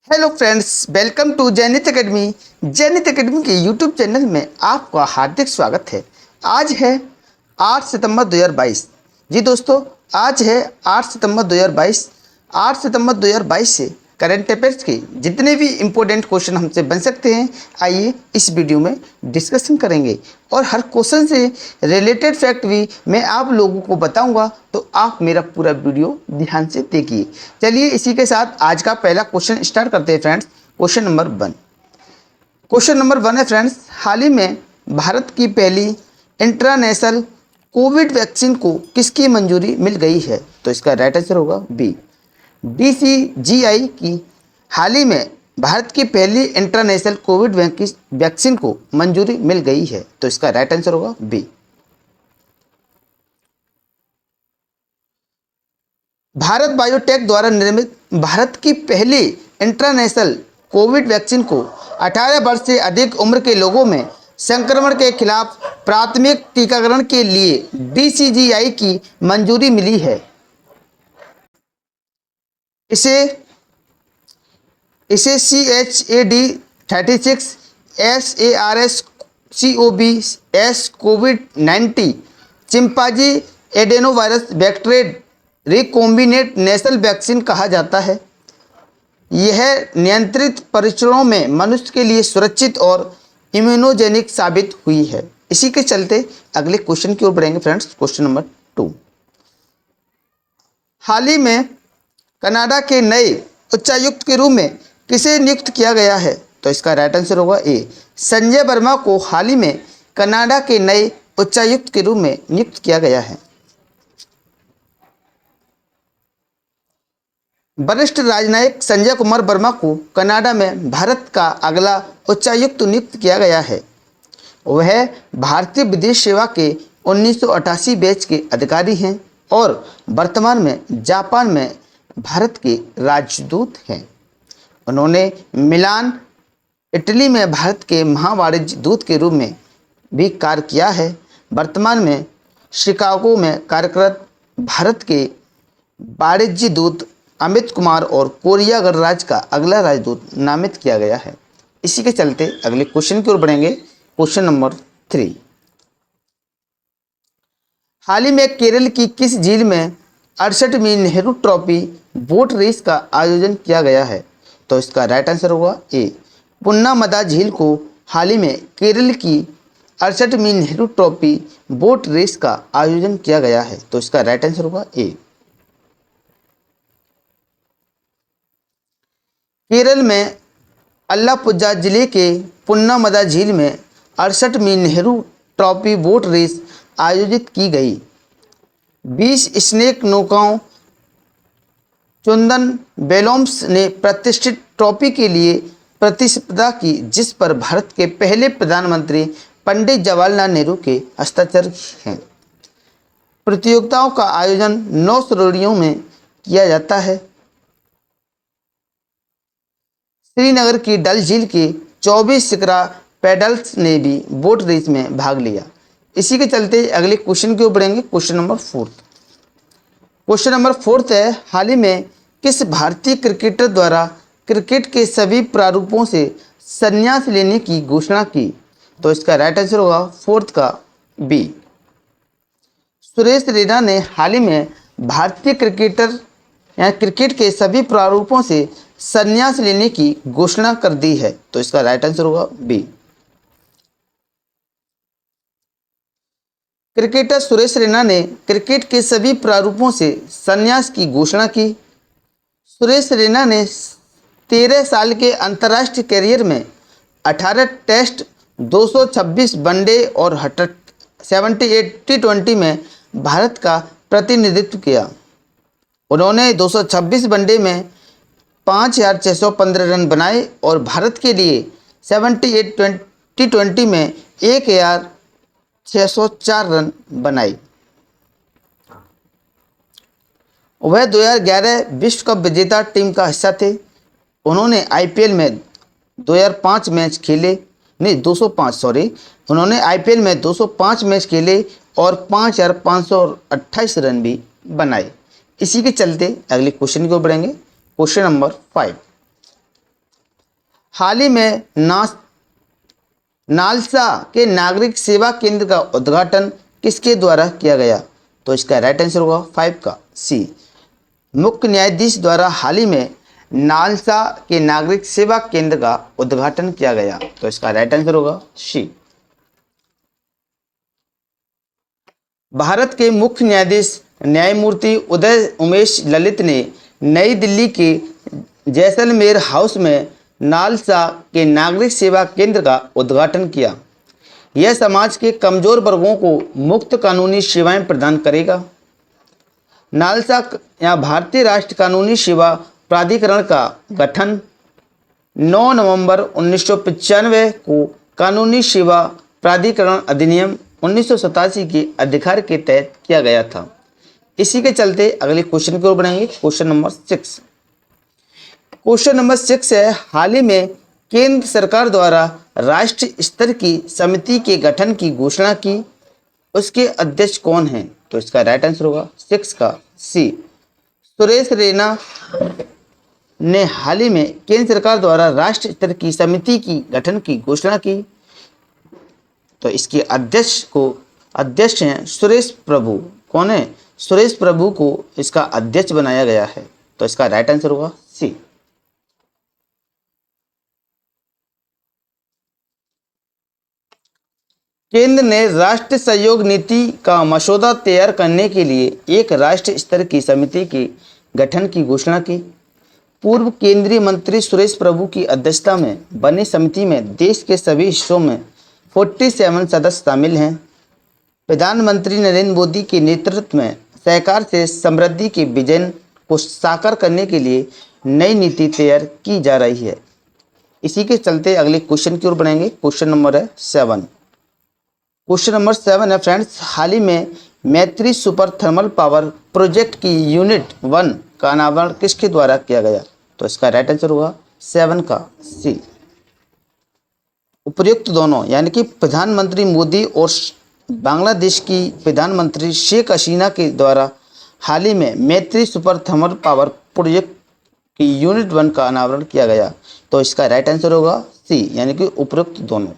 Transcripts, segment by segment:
Hello friends, welcome to Jainit academy. Jainit academy के YouTube channel में आपका हार्दिक स्वागत है। आज है 8 सितंबर 2022। जी दोस्तों, आज है 8 सितंबर 2022। 8 सितंबर 2022 से करंट अफेयर्स के जितने भी इम्पोर्टेंट क्वेश्चन हमसे बन सकते हैं, आइए इस वीडियो में डिस्कशन करेंगे। और हर क्वेश्चन से रिलेटेड फैक्ट भी मैं आप लोगों को बताऊंगा, तो आप मेरा पूरा वीडियो ध्यान से देखिए। चलिए इसी के साथ आज का पहला क्वेश्चन स्टार्ट करते हैं friends. Question number 1। Question number 1 है फ्रेंड्स, हाल ही में भारत की पहली इंटरनेशनल कोविड वैक्सीन को किसकी मंजूरी मिल गई है? तो इसका राइट आंसर होगा बी, DCGI की हाल ही में भारत की पहली इंटरनेशनल कोविड वैक्सीन को मंजूरी मिल गई है। तो इसका राइट आंसर होगा बी। भारत बायोटेक द्वारा निर्मित भारत की पहली इंटरनेशनल कोविड वैक्सीन को 18 वर्ष से अधिक उम्र के लोगों में संक्रमण के खिलाफ प्राथमिक टीकाकरण के लिए DCGI की मंजूरी मिली है। इसे CHAD36 SARS-CoV-S कोविड-19 chimpanzee adenovirus bacteria recombinant national vaccine कहा जाता है। यह नियंत्रित परीक्षणों में मनुष्य के लिए सुरक्षित और इम्यूनोजेनिक साबित हुई है। इसी के चलते अगले क्वेश्चन की ओर बढ़ेंगे फ्रेंड्स। Question number 2। हाल ही में कनाडा के नए उच्चायुक्त के रूप में किसे नियुक्त किया गया है? तो इसका राइट आंसर होगा ए, संजय वर्मा को हाल ही में कनाडा के नए उच्चायुक्त के रूप में नियुक्त किया गया है। वरिष्ठ राजनयिक संजय कुमार वर्मा को कनाडा में भारत का अगला उच्चायुक्त नियुक्त किया गया है। वह भारतीय विदेश सेवा के 1988 बैच के अधिकारी हैं और वर्तमान में जापान में भारत के राजदूत हैं। उन्होंने मिलान, इटली में भारत के महावाणिज्य दूत के रूप में भी कार्य किया है। वर्तमान में शिकागो में कार्यरत भारत के वाणिज्य दूत अमित कुमार और कोरिया गणराज्य का अगला राजदूत नामित किया गया है। इसी के चलते अगले क्वेश्चन की ओर बढ़ेंगे। Question number 3। हाल ही में केरल की किस झील में 68वीं नेहरू ट्रॉफी बोट रेस का आयोजन किया गया है? तो इसका राइट आंसर होगा ए, पुन्नामदा झील को हाल ही में केरल की 68वीं नेहरू ट्रॉफी बोट रेस का आयोजन किया गया है। तो इसका राइट आंसर होगा ए। केरल में अल्लापुझा जिले के पुन्नामदा झील में 68वीं नेहरू ट्रॉफी बोट रेस आयोजित की गई। 20 स्नेक नौकाओं चुंदन बेलोम्स ने प्रतिष्ठित ट्रॉफी के लिए प्रतिस्पर्धा की, जिस पर भारत के पहले प्रधानमंत्री पंडित जवाहरलाल नेहरू के हस्ताक्षर हैं। प्रतियोगिताओं का आयोजन 9 श्रेणियों में किया जाता है। श्रीनगर की डल झील के 24 शिकरा पैडल्स ने भी बोट रेस में भाग लिया। इसी के चलते अगले क्वेश्चन की ओर बढ़ेंगे। Question number 4। क्वेश्चन नंबर 4 है, हाल ही में किस भारतीय क्रिकेटर द्वारा क्रिकेट के सभी प्रारूपों से संन्यास लेने की घोषणा की? तो इसका राइट आंसर होगा 4 का बी, सुरेश रैना ने हाल ही में भारतीय क्रिकेटर या क्रिकेट के सभी प्रारूपों से संन्यास लेने की घोषणा कर दी है। तो इसका राइट आंसर होगा बी। क्रिकेटर सुरेश रैना ने क्रिकेट के सभी प्रारूपों से संन्यास की घोषणा की। सुरेश रैना ने 13 साल के अंतर्राष्ट्रीय करियर में 18 टेस्ट, 226 वनडे और 78 T20 में भारत का प्रतिनिधित्व किया। उन्होंने 226 वनडे में 5,615 रन बनाए और भारत के लिए 78 T20 में 1,604 रन बनाए। वह 2011 विश्व कप विजेता टीम का हिस्सा थे। उन्होंने IPL में 205 मैच खेले, नहीं 205 सॉरी, उन्होंने IPL में 205 मैच खेले और 5,528 रन भी बनाए। इसी के चलते अगले क्वेश्चन की ओर बढ़ेंगे। Question number 5। हाल ही में नालसा के नागरिक सेवा केंद्र का उद्घाटन किसके द्वारा किया गया? तो इसका राइट आंसर होगा 5 का सी। मुख्य न्यायाधीश द्वारा हाल ही में नालसा के नागरिक सेवा केंद्र का उद्घाटन किया गया। तो इसका राइट आंसर होगा सी। भारत के मुख्य न्यायाधीश न्यायमूर्ति उदय उमेश ललित ने नई दिल्ली के जैसलमेर हाउस में नालसा के नागरिक सेवा केंद्र का उद्घाटन किया। यह समाज के कमजोर वर्गों को मुफ्त कानूनी सेवाएं प्रदान करेगा। नालसा या भारतीय राष्ट्रीय कानूनी सेवा प्राधिकरण का गठन 9 नवंबर 1995 को कानूनी सेवा प्राधिकरण अधिनियम 1987 के अधिकार के तहत किया गया था। इसी के चलते अगले क्वेश्चन की ओर बढ़ेंगे। Question number 6। क्वेश्चन नंबर 6 है, हाल ही में केंद्र सरकार द्वारा राष्ट्रीय स्तर की समिति के गठन की घोषणा की, उसके अध्यक्ष कौन हैं? तो इसका राइट आंसर होगा 6 का सी। सुरेश रैना ने हाल ही में केंद्र सरकार द्वारा राष्ट्रीय स्तर की समिति की गठन की घोषणा की। तो इसके अध्यक्ष हैं सुरेश प्रभु। कौन है? सुरेश प्रभु को इसका अध्यक्ष बनाया गया है। तो इसका राइट आंसर होगा सी। केंद्र ने राष्ट्रीय सहयोग नीति का मसौदा तैयार करने के लिए एक राष्ट्रीय स्तर की समिति के गठन की घोषणा की। पूर्व केंद्रीय मंत्री सुरेश प्रभु की अध्यक्षता में बनी समिति में देश के सभी हिस्सों में 47 सदस्य शामिल हैं। प्रधानमंत्री नरेंद्र मोदी के नेतृत्व में सहकार से समृद्धि के विजन को साकार करने के लिए नई नीति तैयार की जा रही है। इसी के चलते अगले क्वेश्चन की ओर बढ़ेंगे। क्वेश्चन नंबर है 7। क्वेश्चन नंबर 7 है फ्रेंड्स, हाल ही में मैत्री सुपर थर्मल पावर प्रोजेक्ट की यूनिट 1 का अनावरण किसके द्वारा किया गया? तो इसका राइट आंसर होगा 7 का सी। उपर्युक्त दोनों यानी कि प्रधानमंत्री मोदी और बांग्लादेश की प्रधानमंत्री शेख हसीना के द्वारा हाल ही में मैत्री सुपर थर्मल पावर प्रोजेक्ट की यूनिट 1 का अनावरण किया गया। तो इसका राइट आंसर होगा सी, यानी कि उपरोक्त दोनों।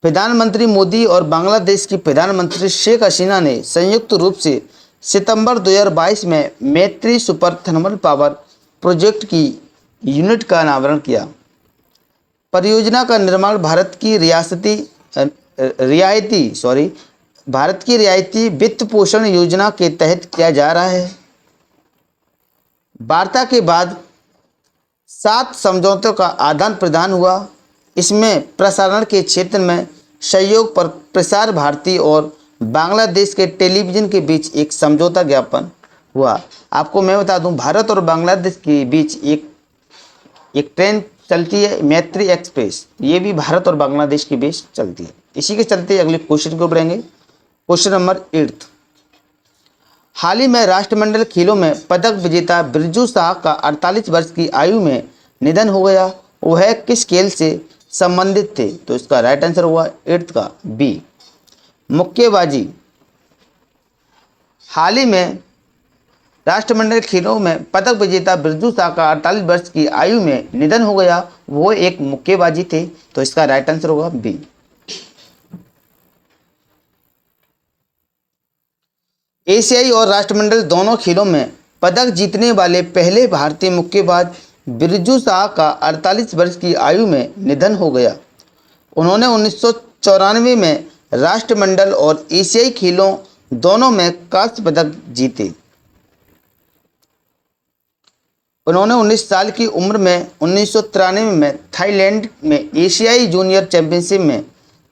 प्रधानमंत्री मोदी और बांग्लादेश की प्रधानमंत्री शेख हसीना ने संयुक्त रूप से सितंबर 2022 में मैत्री सुपर थर्मल पावर प्रोजेक्ट की यूनिट का अनावरण किया। परियोजना का निर्माण भारत की रियायती वित्त पोषण योजना के तहत किया जा रहा है। वार्ता के बाद 7 समझौतों का आदान प्रदान हुआ। इसमें प्रसारण के क्षेत्र में सहयोग पर प्रसार भारती और बांग्लादेश के टेलीविजन के बीच एक समझौता ज्ञापन हुआ। आपको मैं बता दूं, भारत और बांग्लादेश के बीच एक ट्रेन चलती है, मैत्री एक्सप्रेस। ये भी भारत और बांग्लादेश के बीच चलती है। इसी के चलते अगले क्वेश्चन को बढ़ेंगे। Question number 8। हाल ही में राष्ट्रमंडल खेलों में पदक विजेता बिरजू शाह का 48 वर्ष की आयु में निधन हो गया। वह किस खेल से संबंधित थे? तो इसका राइट आंसर हुआ 8 का बी, मुक्केबाजी। हाल ही में राष्ट्रमंडल खेलों में पदक विजेता बिरजू शाह का 48 वर्ष की आयु में निधन हो गया। वो एक मुक्केबाजी थे। तो इसका राइट आंसर होगा बी। एशियाई और राष्ट्रमंडल दोनों खेलों में पदक जीतने वाले पहले भारतीय मुक्केबाज बिरजू शाह का 48 वर्ष की आयु में निधन हो गया। उन्होंने 1994 में राष्ट्रमंडल और एशियाई खेलों दोनों में कांस्य पदक जीते। उन्होंने 19 साल की उम्र में 1993 में थाईलैंड में एशियाई जूनियर चैंपियनशिप में,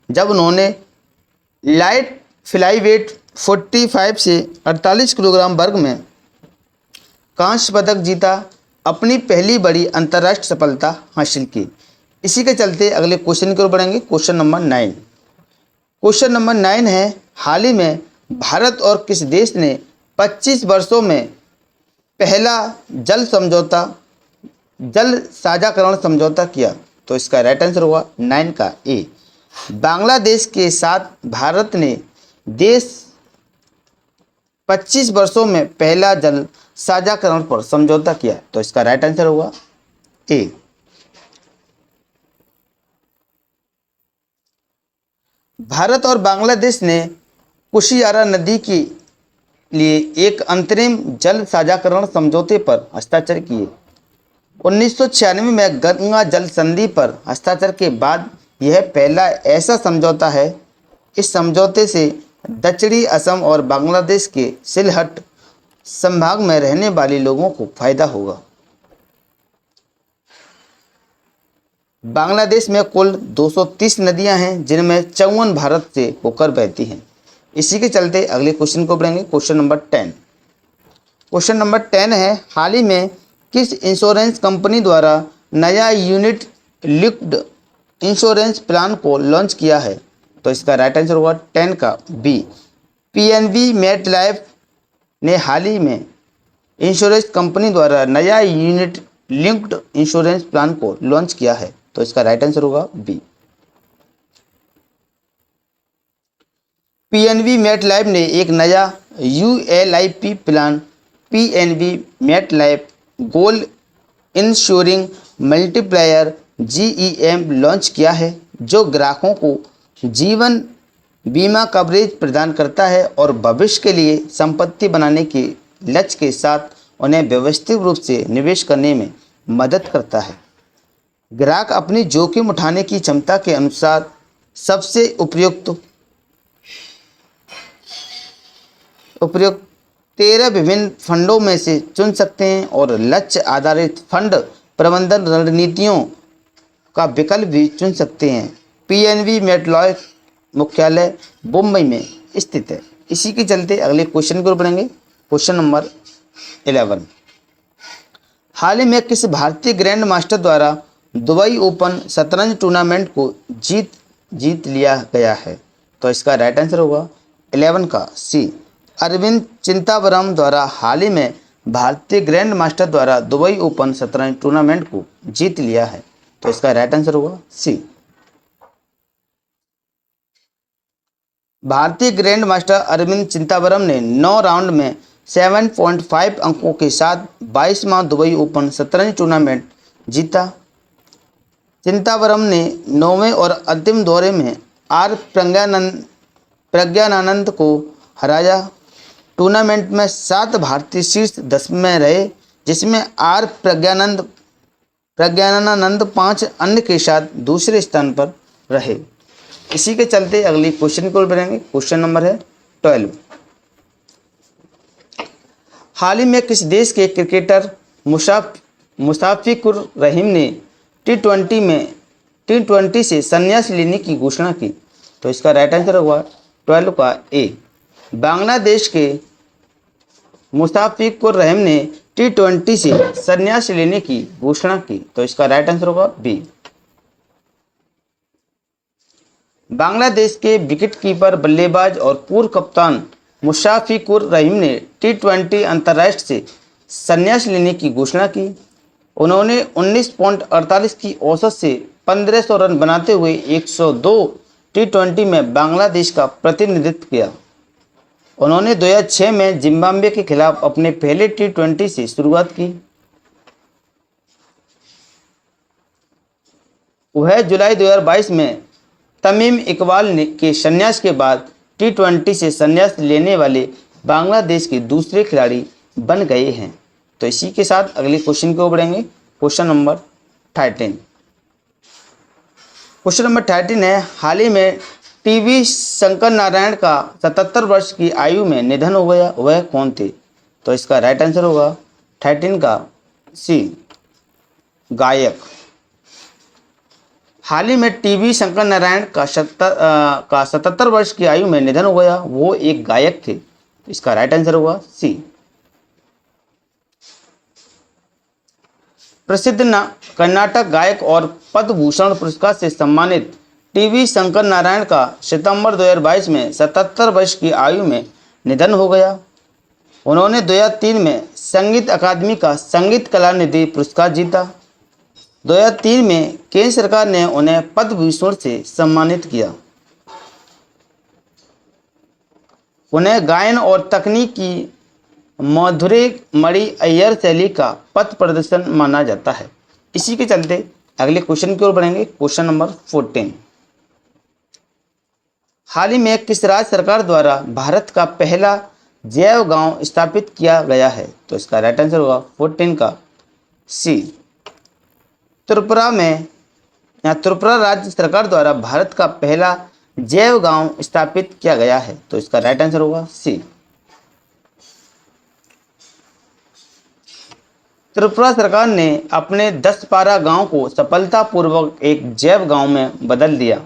जब उन्होंने लाइट फ्लाईवेट 45 से 48 किलोग्राम वर्ग में कांस्य पदक जीता, अपनी पहली बड़ी अंतर्राष्ट्रीय सफलता हासिल की। इसी के चलते अगले क्वेश्चन की ओर बढ़ेंगे। Question number 9। क्वेश्चन नंबर 9 है, हाल ही में भारत और किस देश ने 25 वर्षों में पहला जल साझाकरण समझौता किया? तो इसका राइट आंसर होगा 9 का ए। बांग्लादेश के साथ भारत ने 25 वर्षों में पहला जल साझाकरण पर समझौता किया? तो इसका राइट आंसर होगा ए। भारत और बांग्लादेश ने कुशियारा नदी के लिए एक अंतरिम जल साझाकरण समझौते पर हस्ताक्षर किए। 1996 में गंगा जल संधि पर हस्ताक्षर के बाद यह पहला ऐसा समझौता है। इस समझौते से दक्षिणी असम और बांग्लादेश के सिलहट संभाग में रहने वाले लोगों को फायदा होगा। बांग्लादेश में कुल 230 नदियां हैं, जिनमें 54 भारत से होकर बहती हैं। इसी के चलते अगले क्वेश्चन को पढ़ेंगे, क्वेश्चन नंबर 10। क्वेश्चन नंबर 10 है, हाल ही में किस इंश्योरेंस कंपनी द्वारा नया यूनिट लिंक्ड इंश्योरेंस प्लान को लॉन्च किया है? तो इसका राइट आंसर होगा 10 का बी। पीएनबी मेट लाइफ ने हाल ही में इंश्योरेंस कंपनी द्वारा नया यूनिट लिंक्ड इंश्योरेंस प्लान को लॉन्च किया है। तो इसका राइट आंसर होगा बी। पीएनबी मेट लाइफ ने एक नया ULIP plan PNB Met Life gold insuring multiplier GEM launch किया है, जो ग्राहकों को जीवन बीमा कवरेज प्रदान करता है और भविष्य के लिए संपत्ति बनाने के लक्ष्य के साथ उन्हें व्यवस्थित रूप से निवेश करने में मदद करता है। ग्राहक अपनी जोखिम उठाने की क्षमता के अनुसार सबसे उपयुक्त 13 विभिन्न फंडों में से चुन सकते हैं और लक्ष्य आधारित फंड प्रबंधन रणनीतियों का विकल्प भी चुन सकते हैं। पीएनबी मेटलाइफ मुख्यालय मुंबई में स्थित है। इसी के चलते अगले क्वेश्चन को पढ़ेंगे, क्वेश्चन नंबर 11। हाल ही में किस भारतीय ग्रैंड मास्टर द्वारा दुबई ओपन शतरंज टूर्नामेंट को जीत लिया गया है? तो इसका राइट आंसर होगा 11 का सी। अरविंद चिंतावरम द्वारा हाल ही में भारतीय ग्रैंड मास्टर द्वारा दुबई ओपन शतरंज टूर्नामेंट को जीत लिया है। तो इसका राइट आंसर होगा सी। भारतीय ग्रैंड मास्टर अरविंद चिंतावरम ने 9 राउंड में 7.5 अंकों के साथ 22वां दुबई ओपन शतरंज टूर्नामेंट जीता। चिंतावरम ने 9वें और अंतिम दौरे में आर प्रज्ञानंद को हराया। टूर्नामेंट में 7 भारतीय शीर्ष 10 में रहे, जिसमें आर प्रज्ञानानंद 5 अन्य के साथ दूसरे स्थान पर रहे। इसी के चलते अगली क्वेश्चन को बढ़ेंगे, क्वेश्चन नंबर है 12। हाल ही में किस देश के क्रिकेटर मुशफिकुर रहीम ने टी20 से संन्यास लेने की घोषणा की? तो इसका राइट आंसर होगा 12 का ए। बांग्लादेश के मुशफिकुर रहीम ने टी20 से संन्यास लेने की घोषणा की। तो इसका राइट आंसर होगा बी। बांग्लादेश के विकेटकीपर, बल्लेबाज और पूर्व कप्तान मुशफिकुर रहीम ने टी20 अंतर्राष्ट्रीय से संन्यास लेने की घोषणा की। उन्होंने 19.48 की औसत से 1500 रन बनाते हुए 102 टी20 में बांग्लादेश का प्रतिनिधित्व किया। उन्होंने 2006 में जिम्बाब्वे के खिलाफ अपने पहले टी20 से शुरुआत की। वह जुलाई 2022 में तमीम इकबाल के संन्यास के बाद टी20 से संन्यास लेने वाले बांग्लादेश के दूसरे खिलाड़ी बन गए हैं। तो इसी के साथ अगले क्वेश्चन को बढ़ेंगे, क्वेश्चन नंबर 13। क्वेश्चन नंबर 13 है, हाल ही में टीवी शंकर नारायण का 77 वर्ष की आयु में निधन हो गया, वह कौन थे? तो इसका राइट आंसर होगा 13 का सी, गायक। हाल ही में टीवी शंकर नारायण का 77 वर्ष की आयु में निधन हो गया, वो एक गायक थे। इसका राइट आंसर होगा सी। प्रसिद्ध कर्नाटक गायक और पद्म भूषण पुरस्कार से सम्मानित टीवी शंकर नारायण का सितंबर 2022 में 77 वर्ष की आयु में निधन हो गया। उन्होंने 2003 में संगीत अकादमी का संगीत कला निधि पुरस्कार जीता। 2003 में केंद्र सरकार ने उन्हें पद्म भूषण से सम्मानित किया। उन्हें गायन और तकनीक की माधुरी मणि अय्यर शैली का पथ प्रदर्शन माना जाता है। इसी के चलते अगले क्वेश्चन की ओर बढ़ेंगे। क्वेश्चन नंबर 14, हाल ही में किस राज्य सरकार द्वारा भारत का पहला जैव गांव स्थापित किया गया है? तो इसका राइट आंसर होगा 14 का सी। त्रिपुरा में या त्रिपुरा राज्य सरकार द्वारा भारत का पहला जैव गांव स्थापित किया गया है। तो इसका राइट आंसर होगा सी। त्रिपुरा सरकार ने अपने 10 गांव को सफलतापूर्वक एक जैव गांव में बदल दिया।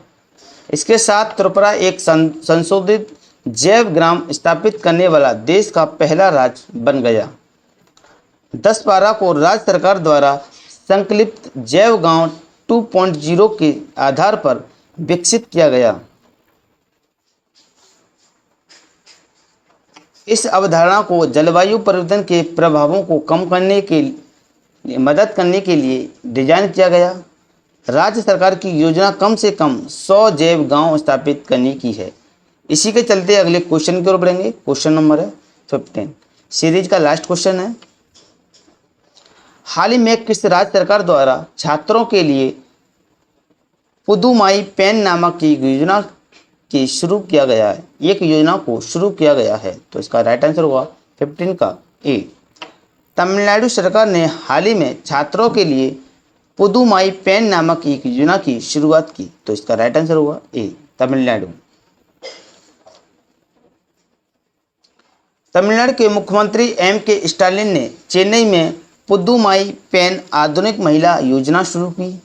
इसके साथ त्रिपुरा एक संशोधित जैव ग्राम स्थापित करने वाला देश का पहला राज्य बन गया। 10 को राज्य सरकार द्वारा संकलित जैव गांव 2.0 के आधार पर विकसित किया गया। इस अवधारणा को जलवायु परिवर्तन के प्रभावों को कम करने के लिए मदद करने के लिए डिजाइन किया गया। राज्य सरकार की योजना कम से कम 100 जैव गांव स्थापित करने की है। इसी के चलते अगले क्वेश्चन की ओर बढ़ेंगे। क्वेश्चन नंबर है 15, सीरीज का लास्ट क्वेश्चन है। हाल ही में किस राज्य सरकार द्वारा छात्रों के लिए पुदुमाई पेन नामक एक योजना की शुरू किया गया है? एक योजना को शुरू किया गया है। तो इसका राइट आंसर होगा 15 का ए। तमिलनाडु सरकार ने हाल ही में छात्रों के लिए पुदुमाई पेन नामक एक योजना की शुरुआत की। तो इसका राइट आंसर होगा ए, तमिलनाडु। तमिलनाडु के मुख्यमंत्री M.K. स्टालिन ने चेन्नई में पुदुमाई पेन आधुनिक महिला योजना शुरू की।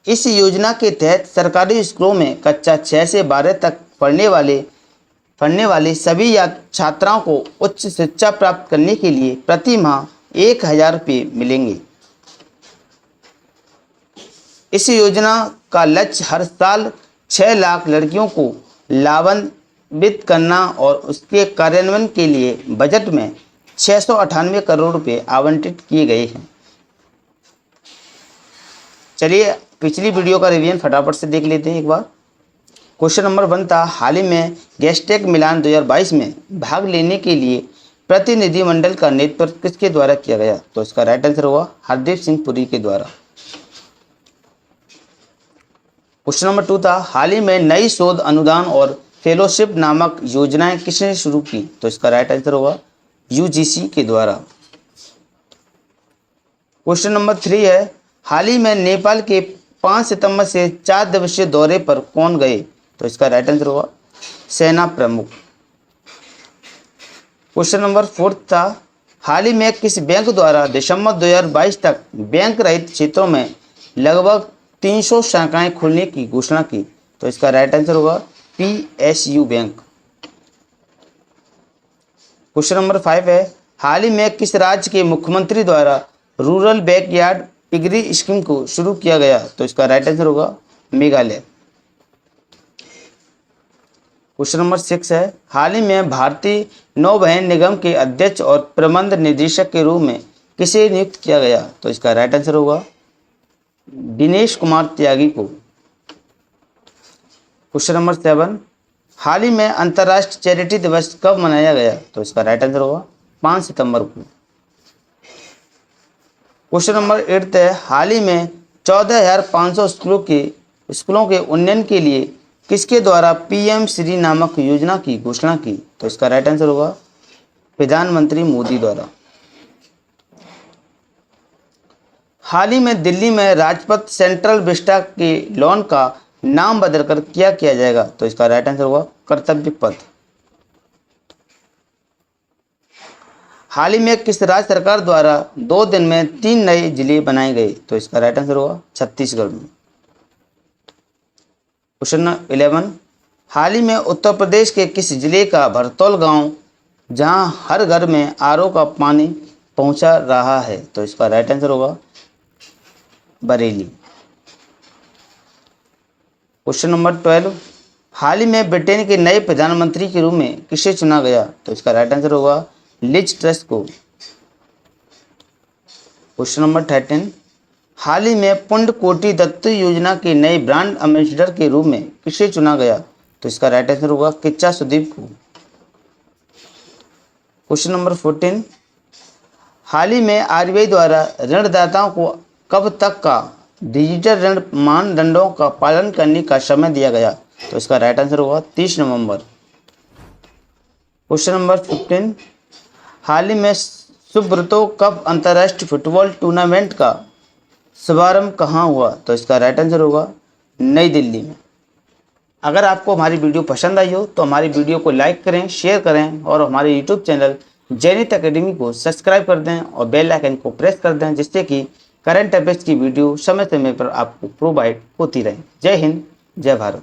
इस योजना के तहत सरकारी स्कूलों में कक्षा 6 से 12 तक पढ़ने वाले सभी छात्राओं को उच्च शिक्षा प्राप्त करने के लिए प्रति माह 1000 रुपये मिलेंगे। इस योजना का लक्ष्य हर साल 6 लाख लड़कियों को लाभान्वित करना और उसके कार्यान्वयन के लिए बजट में 698 करोड़ रुपए आवंटित किए गए हैं। चलिए पिछली वीडियो का रिवीजन फटाफट से देख लेते हैं एक बार। क्वेश्चन नंबर 1 था, हाल ही में गैस्टेक मिलान 2022 में भाग लेने के लिए प्रतिनिधिमंडल का नेतृत्व किसके द्वारा किया गया? तो इसका राइट आंसर होगा हरदीप सिंह पुरी के द्वारा। क्वेश्चन नंबर 2 था, हाल ही में नई शोध अनुदान और फेलोशिप नामक योजनाएं किसने शुरू की? तो इसका राइट आंसर होगा UGC के द्वारा। क्वेश्चन नंबर 3 है, हाल ही में नेपाल के 5 सितंबर से 4 दिवसीय दौरे पर कौन गए? तो इसका राइट आंसर होगा सेना प्रमुख। क्वेश्चन नंबर 4 था, हाल ही में किस बैंक द्वारा दिसंबर 2022 तक बैंक रहित क्षेत्रों में लगभग 300 शाखाएं खोलने की घोषणा की? तो इसका राइट आंसर होगा PSU बैंक। क्वेश्चन नंबर 5 है, हाल ही में किस राज्य के मुख्यमंत्री द्वारा रूरल बैकयार्ड पिगरी स्कीम को शुरू किया गया? तो इसका राइट आंसर होगा मेघालय। क्वेश्चन नंबर 6 है, हाल ही में भारतीय नौवहन निगम के अध्यक्ष और प्रबंध निदेशक के रूप में किसे नियुक्त किया गया? तो इसका राइट आंसर होगा दिनेश कुमार त्यागी को। क्वेश्चन नंबर 7, हाल ही में अंतर्राष्ट्रीय चैरिटी दिवस कब मनाया गया? तो इसका राइट आंसर होगा 5 सितंबर को। क्वेश्चन नंबर 8 है, हाल ही में 14,500 स्कूलों के उन्नयन के लिए किसके द्वारा PM श्री नामक योजना की घोषणा की? तो इसका राइट आंसर होगा प्रधानमंत्री मोदी द्वारा। हाल ही में दिल्ली में राजपथ सेंट्रल विस्टा के लॉन का नाम बदलकर क्या किया जाएगा? तो इसका राइट आंसर होगा कर्तव्य पथ। हाल ही में किस राज्य सरकार द्वारा 2 दिन में 3 नए जिले बनाए गए? तो इसका राइट आंसर होगा छत्तीसगढ़ में। क्वेश्चन नंबर 11, हाल ही में उत्तर प्रदेश के किस जिले का भरतौल गांव जहां हर घर में RO का पानी पहुंचा रहा है? तो इसका राइट आंसर होगा बरेली। क्वेश्चन नंबर 12, हाल ही में ब्रिटेन के नए प्रधानमंत्री के रूप में किसे चुना गया? तो इसका राइट आंसर होगा लिज ट्रस को। क्वेश्चन नंबर 13, हाल ही में पुण्यकोटि दत्तू योजना के नए ब्रांड एम्बेसडर के रूप में किसे चुना गया? तो इसका राइट आंसर होगा किच्चा सुदीप को। क्वेश्चन नंबर 14, हाल ही में आरबीआई द्वारा ऋणदाताओं को कब तक का डिजिटल ऋण मानदंडों का पालन करने का समय दिया गया? तो इसका राइट आंसर होगा 30 नवंबर। क्वेश्चन नंबर 15, हाल ही में सुब्रतो कप अंतर्राष्ट्रीय फुटबॉल टूर्नामेंट का शुभारंभ कहाँ हुआ? तो इसका राइट आंसर होगा नई दिल्ली में। अगर आपको हमारी वीडियो पसंद आई हो तो हमारी वीडियो को लाइक करें, शेयर करें और हमारे यूट्यूब चैनल जैनित एकेडमी को सब्सक्राइब कर दें और बेल आइकन को प्रेस कर दें, जिससे कि करंट अफेयर्स की वीडियो समय समय पर आपको प्रोवाइड होती रहे। जय हिंद, जय भारत।